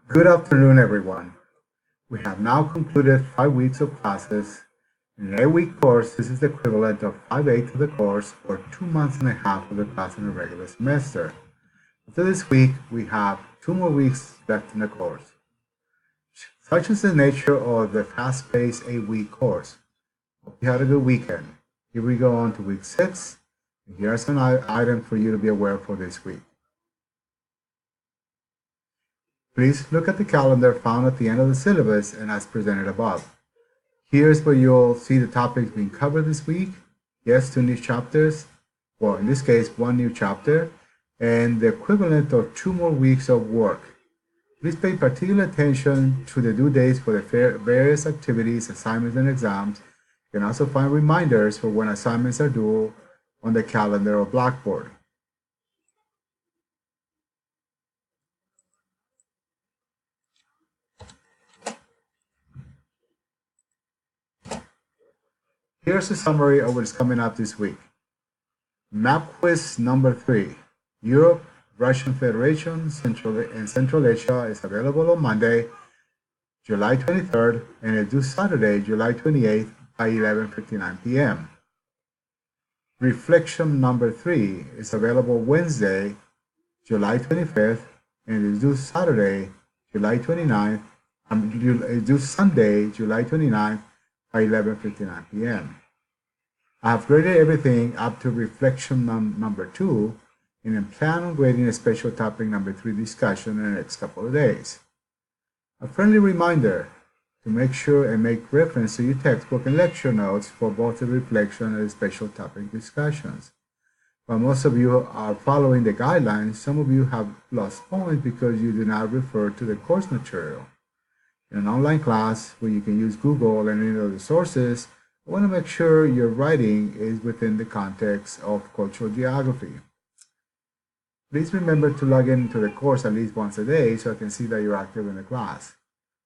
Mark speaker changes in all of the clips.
Speaker 1: Good afternoon, everyone. We have now concluded 5 weeks of classes. In an 8-week course, this is the equivalent of 5/8 of the course or 2 months and a half of the class in a regular semester. After this week, we have 2 more weeks left in the course. Such is the nature of the fast-paced 8-week course. Hope you had a good weekend. Here we go on to week 6. And here are some items for you to be aware for this week. Please look at the calendar found at the end of the syllabus and as presented above. Here's where you'll see the topics being covered this week. Yes, 2 new chapters, well, in this case, 1 new chapter, and the equivalent of 2 more weeks of work. Please pay particular attention to the due dates for the various activities, assignments, and exams. You can also find reminders for when assignments are due on the calendar or Blackboard. Here's a summary of what is coming up this week. Map quiz number 3. Europe, Russian Federation, Central Asia is available on Monday, July 23rd, and is due Saturday, July 28th by 11:59 p.m. Reflection number 3 is available Wednesday, July 25th, and is due Saturday, July 29th, is due Sunday, July 29th by 11:59 p.m. I have graded everything up to reflection number 2 and then plan on grading a special topic number 3 discussion in the next couple of days. A friendly reminder to make sure and make reference to your textbook and lecture notes for both the reflection and the special topic discussions. While most of you are following the guidelines, some of you have lost points because you do not refer to the course material. In an online class where you can use Google and any other sources, I want to make sure your writing is within the context of cultural geography. Please remember to log into the course at least once a day so I can see that you're active in the class.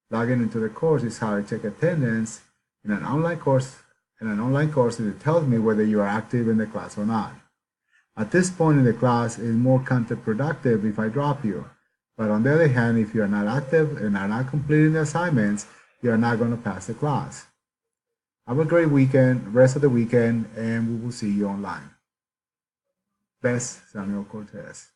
Speaker 1: Logging into the course is how I check attendance in an online course. It tells me whether you are active in the class or not. At this point in the class, it is more counterproductive if I drop you. But on the other hand, if you are not active and are not completing the assignments, you are not going to pass the class. Have a great weekend, rest of the weekend, and we will see you online. Best, Samuel Cortez.